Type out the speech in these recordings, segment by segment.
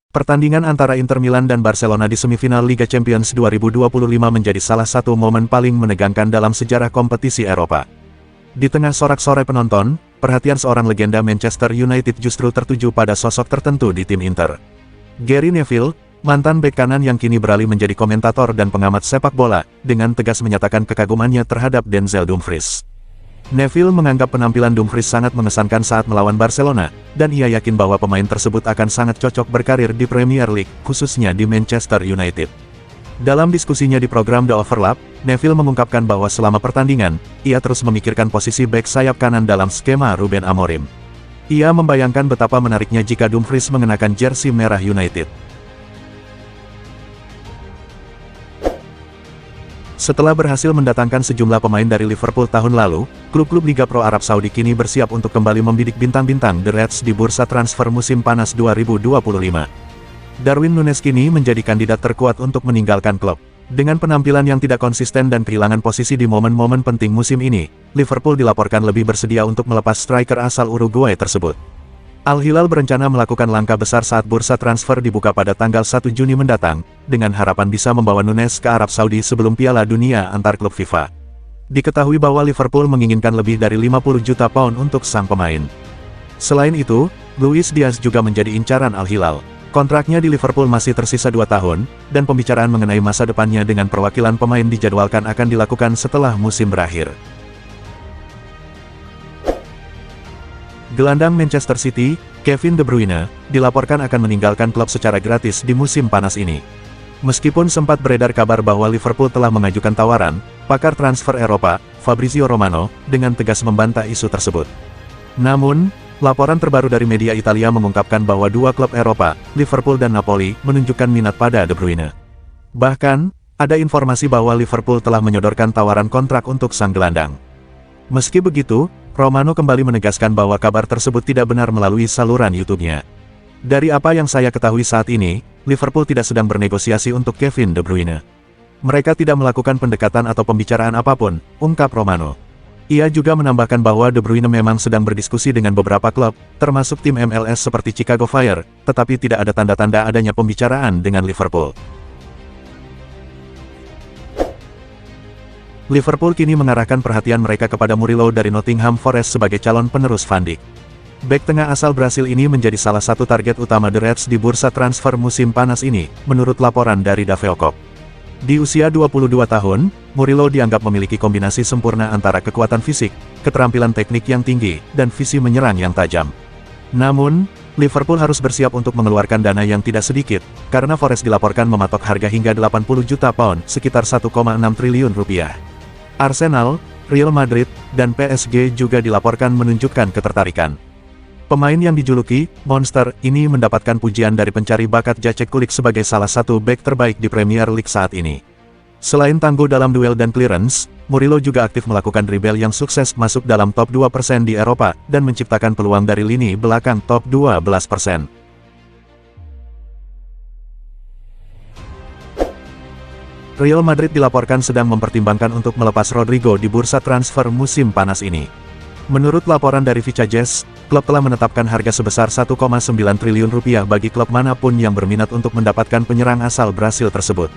Pertandingan antara Inter Milan dan Barcelona di semifinal Liga Champions 2025 menjadi salah satu momen paling menegangkan dalam sejarah kompetisi Eropa. Di tengah sorak-sorai penonton, perhatian seorang legenda Manchester United justru tertuju pada sosok tertentu di tim Inter. Gary Neville, mantan bek kanan yang kini beralih menjadi komentator dan pengamat sepak bola, dengan tegas menyatakan kekagumannya terhadap Denzel Dumfries. Neville menganggap penampilan Dumfries sangat mengesankan saat melawan Barcelona, dan ia yakin bahwa pemain tersebut akan sangat cocok berkarir di Premier League, khususnya di Manchester United. Dalam diskusinya di program The Overlap, Neville mengungkapkan bahwa selama pertandingan, ia terus memikirkan posisi bek sayap kanan dalam skema Ruben Amorim. Ia membayangkan betapa menariknya jika Dumfries mengenakan jersey merah United. Setelah berhasil mendatangkan sejumlah pemain dari Liverpool tahun lalu, klub-klub Liga Pro Arab Saudi kini bersiap untuk kembali membidik bintang-bintang The Reds di bursa transfer musim panas 2025. Darwin Núñez kini menjadi kandidat terkuat untuk meninggalkan klub. Dengan penampilan yang tidak konsisten dan kehilangan posisi di momen-momen penting musim ini, Liverpool dilaporkan lebih bersedia untuk melepas striker asal Uruguay tersebut. Al-Hilal berencana melakukan langkah besar saat bursa transfer dibuka pada tanggal 1 Juni mendatang, dengan harapan bisa membawa Núñez ke Arab Saudi sebelum Piala Dunia antar klub FIFA. Diketahui bahwa Liverpool menginginkan lebih dari 50 juta pound untuk sang pemain. Selain itu, Luis Diaz juga menjadi incaran Al-Hilal. Kontraknya di Liverpool masih tersisa 2 tahun, dan pembicaraan mengenai masa depannya dengan perwakilan pemain dijadwalkan akan dilakukan setelah musim berakhir. Gelandang Manchester City, Kevin De Bruyne, dilaporkan akan meninggalkan klub secara gratis di musim panas ini. Meskipun sempat beredar kabar bahwa Liverpool telah mengajukan tawaran, pakar transfer Eropa, Fabrizio Romano, dengan tegas membantah isu tersebut. Namun, laporan terbaru dari media Italia mengungkapkan bahwa dua klub Eropa, Liverpool dan Napoli, menunjukkan minat pada De Bruyne. Bahkan, ada informasi bahwa Liverpool telah menyodorkan tawaran kontrak untuk sang gelandang. Meski begitu, Romano kembali menegaskan bahwa kabar tersebut tidak benar melalui saluran YouTube-nya. Dari apa yang saya ketahui saat ini, Liverpool tidak sedang bernegosiasi untuk Kevin De Bruyne. Mereka tidak melakukan pendekatan atau pembicaraan apapun, ungkap Romano. Ia juga menambahkan bahwa De Bruyne memang sedang berdiskusi dengan beberapa klub, termasuk tim MLS seperti Chicago Fire, tetapi tidak ada tanda-tanda adanya pembicaraan dengan Liverpool. Liverpool kini mengarahkan perhatian mereka kepada Murilo dari Nottingham Forest sebagai calon penerus Van Dijk. Bek tengah asal Brasil ini menjadi salah satu target utama The Reds di bursa transfer musim panas ini, menurut laporan dari Daveocock. Di usia 22 tahun, Murilo dianggap memiliki kombinasi sempurna antara kekuatan fisik, keterampilan teknik yang tinggi, dan visi menyerang yang tajam. Namun, Liverpool harus bersiap untuk mengeluarkan dana yang tidak sedikit, karena Forest dilaporkan mematok harga hingga 80 juta pound, sekitar 1,6 triliun rupiah. Arsenal, Real Madrid, dan PSG juga dilaporkan menunjukkan ketertarikan. Pemain yang dijuluki Monster ini mendapatkan pujian dari pencari bakat Jacek Kulik sebagai salah satu bek terbaik di Premier League saat ini. Selain tangguh dalam duel dan clearance, Murilo juga aktif melakukan dribble yang sukses masuk dalam top 2% di Eropa, dan menciptakan peluang dari lini belakang top 12%. Real Madrid dilaporkan sedang mempertimbangkan untuk melepas Rodrigo di bursa transfer musim panas ini. Menurut laporan dari Vica Jazz, klub telah menetapkan harga sebesar 1,9 triliun rupiah bagi klub manapun yang berminat untuk mendapatkan penyerang asal Brasil tersebut.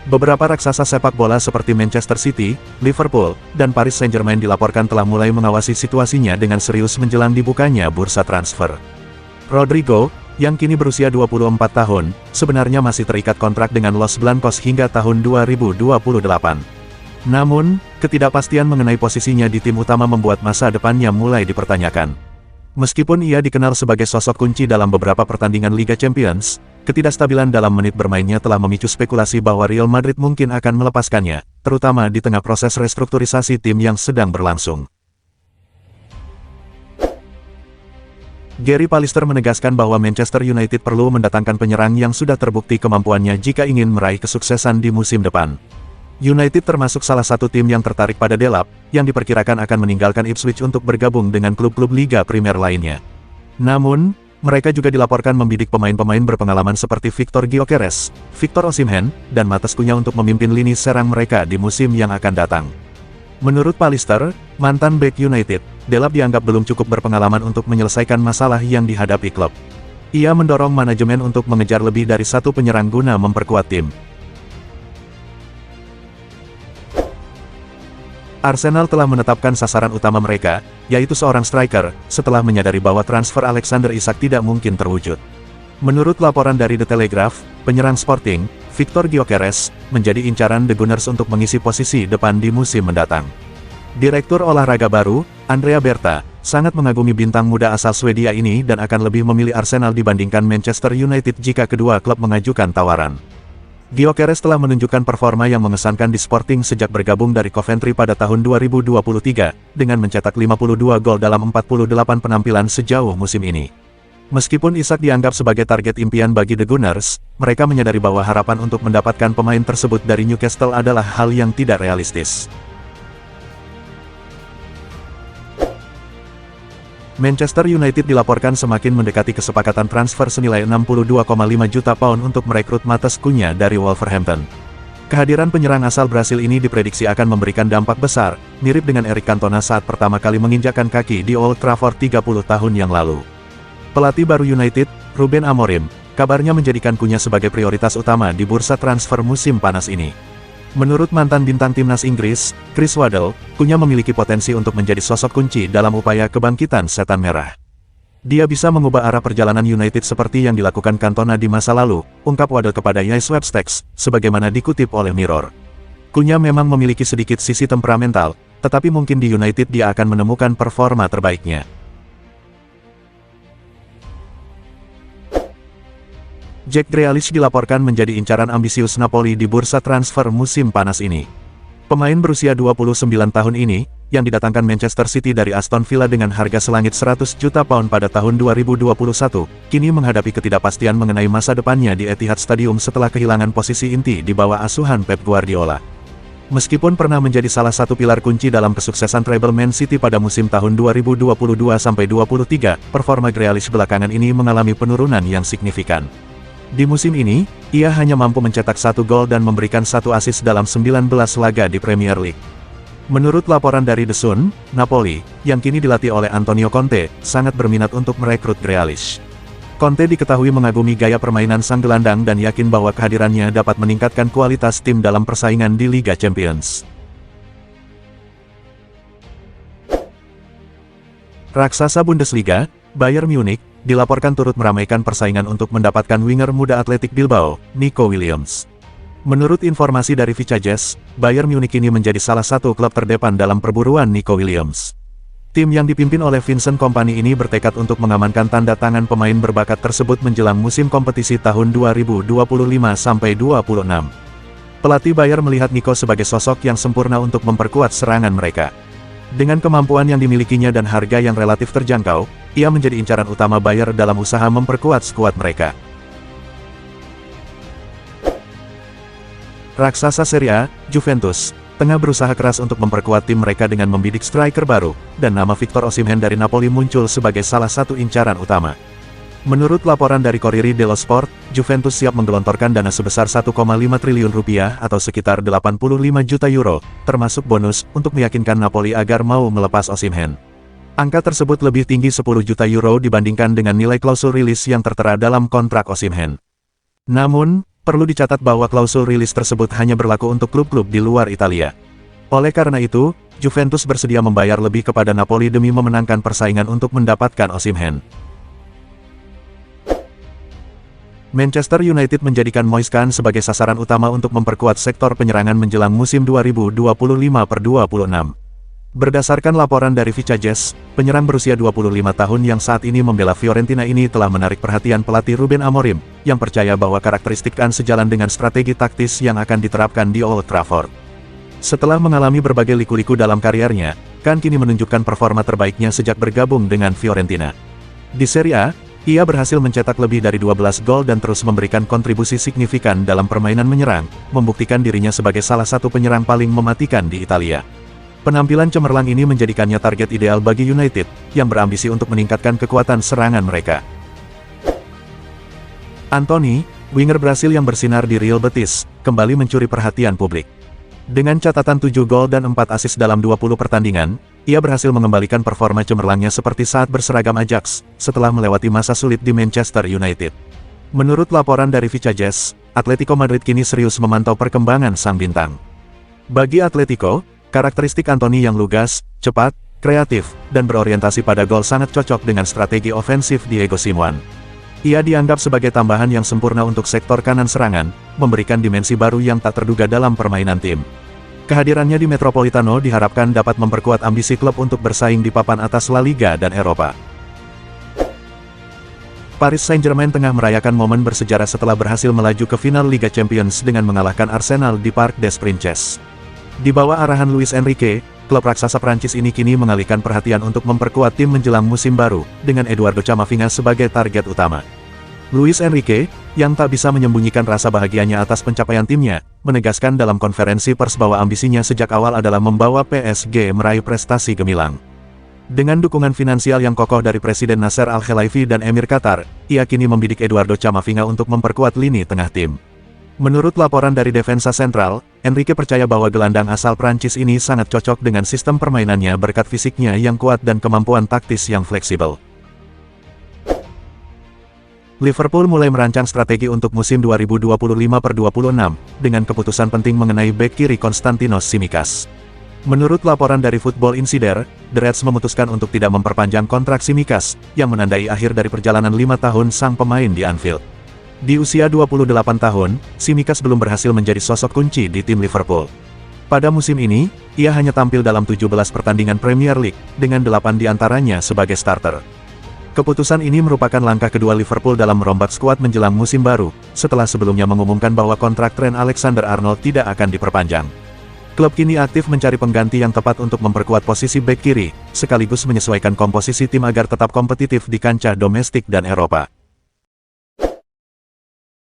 Beberapa raksasa sepak bola seperti Manchester City, Liverpool, dan Paris Saint-Germain dilaporkan telah mulai mengawasi situasinya dengan serius menjelang dibukanya bursa transfer. Rodrigo, yang kini berusia 24 tahun, sebenarnya masih terikat kontrak dengan Los Blancos hingga tahun 2028. Namun, ketidakpastian mengenai posisinya di tim utama membuat masa depannya mulai dipertanyakan. Meskipun ia dikenal sebagai sosok kunci dalam beberapa pertandingan Liga Champions, ketidakstabilan dalam menit bermainnya telah memicu spekulasi bahwa Real Madrid mungkin akan melepaskannya, terutama di tengah proses restrukturisasi tim yang sedang berlangsung. Gary Pallister menegaskan bahwa Manchester United perlu mendatangkan penyerang yang sudah terbukti kemampuannya jika ingin meraih kesuksesan di musim depan. United termasuk salah satu tim yang tertarik pada Delap, yang diperkirakan akan meninggalkan Ipswich untuk bergabung dengan klub-klub Liga Primer lainnya. Namun, mereka juga dilaporkan membidik pemain-pemain berpengalaman seperti Victor Gyökeres, Victor Osimhen, dan Matheus Cunha untuk memimpin lini serang mereka di musim yang akan datang. Menurut Pallister, mantan bek United, Delap dianggap belum cukup berpengalaman untuk menyelesaikan masalah yang dihadapi klub. Ia mendorong manajemen untuk mengejar lebih dari satu penyerang guna memperkuat tim. Arsenal telah menetapkan sasaran utama mereka, yaitu seorang striker, setelah menyadari bahwa transfer Alexander Isak tidak mungkin terwujud. Menurut laporan dari The Telegraph, penyerang Sporting, Victor Gyökeres, menjadi incaran The Gunners untuk mengisi posisi depan di musim mendatang. Direktur olahraga baru, Andrea Berta, sangat mengagumi bintang muda asal Swedia ini dan akan lebih memilih Arsenal dibandingkan Manchester United jika kedua klub mengajukan tawaran. Gyökeres telah menunjukkan performa yang mengesankan di Sporting sejak bergabung dari Coventry pada tahun 2023, dengan mencetak 52 gol dalam 48 penampilan sejauh musim ini. Meskipun Isak dianggap sebagai target impian bagi The Gunners, mereka menyadari bahwa harapan untuk mendapatkan pemain tersebut dari Newcastle adalah hal yang tidak realistis. Manchester United dilaporkan semakin mendekati kesepakatan transfer senilai 62,5 juta pound untuk merekrut Matheus Cunha dari Wolverhampton. Kehadiran penyerang asal Brasil ini diprediksi akan memberikan dampak besar, mirip dengan Eric Cantona saat pertama kali menginjakkan kaki di Old Trafford 30 tahun yang lalu. Pelatih baru United, Ruben Amorim, kabarnya menjadikan Cunha sebagai prioritas utama di bursa transfer musim panas ini. Menurut mantan bintang timnas Inggris, Chris Waddle, Cunha memiliki potensi untuk menjadi sosok kunci dalam upaya kebangkitan setan merah. Dia bisa mengubah arah perjalanan United seperti yang dilakukan Cantona di masa lalu, ungkap Waddle kepada Yves Webstex, sebagaimana dikutip oleh Mirror. Cunha memang memiliki sedikit sisi temperamental, tetapi mungkin di United dia akan menemukan performa terbaiknya. Jack Grealish dilaporkan menjadi incaran ambisius Napoli di bursa transfer musim panas ini. Pemain berusia 29 tahun ini, yang didatangkan Manchester City dari Aston Villa dengan harga selangit 100 juta pound pada tahun 2021, kini menghadapi ketidakpastian mengenai masa depannya di Etihad Stadium setelah kehilangan posisi inti di bawah asuhan Pep Guardiola. Meskipun pernah menjadi salah satu pilar kunci dalam kesuksesan treble Man City pada musim tahun 2022-23, performa Grealish belakangan ini mengalami penurunan yang signifikan. Di musim ini, ia hanya mampu mencetak 1 gol dan memberikan 1 assist dalam 19 laga di Premier League. Menurut laporan dari The Sun, Napoli, yang kini dilatih oleh Antonio Conte, sangat berminat untuk merekrut Grealish. Conte diketahui mengagumi gaya permainan sang gelandang dan yakin bahwa kehadirannya dapat meningkatkan kualitas tim dalam persaingan di Liga Champions. Raksasa Bundesliga, Bayern Munich, dilaporkan turut meramaikan persaingan untuk mendapatkan winger muda Athletic Bilbao, Nico Williams. Menurut informasi dari Vicajes, Bayern Munich ini menjadi salah satu klub terdepan dalam perburuan Nico Williams. Tim yang dipimpin oleh Vincent Kompany ini bertekad untuk mengamankan tanda tangan pemain berbakat tersebut menjelang musim kompetisi tahun 2025-26. Pelatih Bayern melihat Nico sebagai sosok yang sempurna untuk memperkuat serangan mereka. Dengan kemampuan yang dimilikinya dan harga yang relatif terjangkau, ia menjadi incaran utama Bayern dalam usaha memperkuat skuad mereka. Raksasa Serie A, Juventus, tengah berusaha keras untuk memperkuat tim mereka dengan membidik striker baru, dan nama Victor Osimhen dari Napoli muncul sebagai salah satu incaran utama. Menurut laporan dari Corriere dello Sport, Juventus siap menggelontorkan dana sebesar 1,5 triliun rupiah atau sekitar 85 juta euro, termasuk bonus, untuk meyakinkan Napoli agar mau melepas Osimhen. Angka tersebut lebih tinggi 10 juta euro dibandingkan dengan nilai klausul rilis yang tertera dalam kontrak Osimhen. Namun, perlu dicatat bahwa klausul rilis tersebut hanya berlaku untuk klub-klub di luar Italia. Oleh karena itu, Juventus bersedia membayar lebih kepada Napoli demi memenangkan persaingan untuk mendapatkan Osimhen. Manchester United menjadikan Moise Kean sebagai sasaran utama untuk memperkuat sektor penyerangan menjelang musim 2025-26. Berdasarkan laporan dari Vicajes, penyerang berusia 25 tahun yang saat ini membela Fiorentina ini telah menarik perhatian pelatih Ruben Amorim, yang percaya bahwa karakteristik Kean sejalan dengan strategi taktis yang akan diterapkan di Old Trafford. Setelah mengalami berbagai liku-liku dalam kariernya, Kean kini menunjukkan performa terbaiknya sejak bergabung dengan Fiorentina. Di Serie A, ia berhasil mencetak lebih dari 12 gol dan terus memberikan kontribusi signifikan dalam permainan menyerang, membuktikan dirinya sebagai salah satu penyerang paling mematikan di Italia. Penampilan cemerlang ini menjadikannya target ideal bagi United, yang berambisi untuk meningkatkan kekuatan serangan mereka. Antony, winger Brasil yang bersinar di Real Betis, kembali mencuri perhatian publik. Dengan catatan 7 gol dan 4 assist dalam 20 pertandingan, ia berhasil mengembalikan performa cemerlangnya seperti saat berseragam Ajax, setelah melewati masa sulit di Manchester United. Menurut laporan dari Vicajes, Atletico Madrid kini serius memantau perkembangan sang bintang. Bagi Atletico, karakteristik Anthony yang lugas, cepat, kreatif, dan berorientasi pada gol sangat cocok dengan strategi ofensif Diego Simeone. Ia dianggap sebagai tambahan yang sempurna untuk sektor kanan serangan, memberikan dimensi baru yang tak terduga dalam permainan tim. Kehadirannya di Metropolitano diharapkan dapat memperkuat ambisi klub untuk bersaing di papan atas La Liga dan Eropa. Paris Saint-Germain tengah merayakan momen bersejarah setelah berhasil melaju ke final Liga Champions dengan mengalahkan Arsenal di Parc des Princes. Di bawah arahan Luis Enrique, klub raksasa Prancis ini kini mengalihkan perhatian untuk memperkuat tim menjelang musim baru, dengan Eduardo Camavinga sebagai target utama. Luis Enrique, yang tak bisa menyembunyikan rasa bahagianya atas pencapaian timnya, menegaskan dalam konferensi pers bahwa ambisinya sejak awal adalah membawa PSG meraih prestasi gemilang. Dengan dukungan finansial yang kokoh dari Presiden Nasser Al-Khelaifi dan Emir Qatar, ia kini membidik Eduardo Camavinga untuk memperkuat lini tengah tim. Menurut laporan dari Defensa Central, Enrique percaya bahwa gelandang asal Prancis ini sangat cocok dengan sistem permainannya berkat fisiknya yang kuat dan kemampuan taktis yang fleksibel. Liverpool mulai merancang strategi untuk musim 2025/26, dengan keputusan penting mengenai bek kiri Konstantinos Tsimikas. Menurut laporan dari Football Insider, The Reds memutuskan untuk tidak memperpanjang kontrak Tsimikas, yang menandai akhir dari perjalanan 5 tahun sang pemain di Anfield. Di usia 28 tahun, Tsimikas belum berhasil menjadi sosok kunci di tim Liverpool. Pada musim ini, ia hanya tampil dalam 17 pertandingan Premier League, dengan 8 diantaranya sebagai starter. Keputusan ini merupakan langkah kedua Liverpool dalam merombak skuad menjelang musim baru, setelah sebelumnya mengumumkan bahwa kontrak Trent Alexander-Arnold tidak akan diperpanjang. Klub kini aktif mencari pengganti yang tepat untuk memperkuat posisi bek kiri, sekaligus menyesuaikan komposisi tim agar tetap kompetitif di kancah domestik dan Eropa.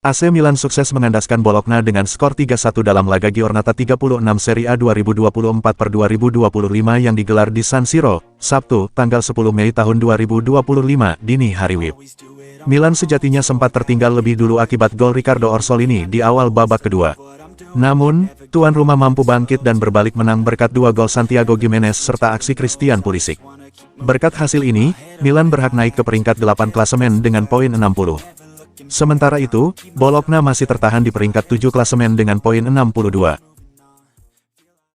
AC Milan sukses mengandaskan Bologna dengan skor 3-1 dalam laga Giornata 36 Serie A 2024/2025 yang digelar di San Siro, Sabtu, tanggal 10 Mei tahun 2025, dini hari WIB. Milan sejatinya sempat tertinggal lebih dulu akibat gol Riccardo Orsolini di awal babak kedua. Namun, tuan rumah mampu bangkit dan berbalik menang berkat 2 gol Santiago Gimenez serta aksi Christian Pulisic. Berkat hasil ini, Milan berhak naik ke peringkat 8 klasemen dengan poin 60. Sementara itu, Bologna masih tertahan di peringkat 7 klasemen dengan poin 62.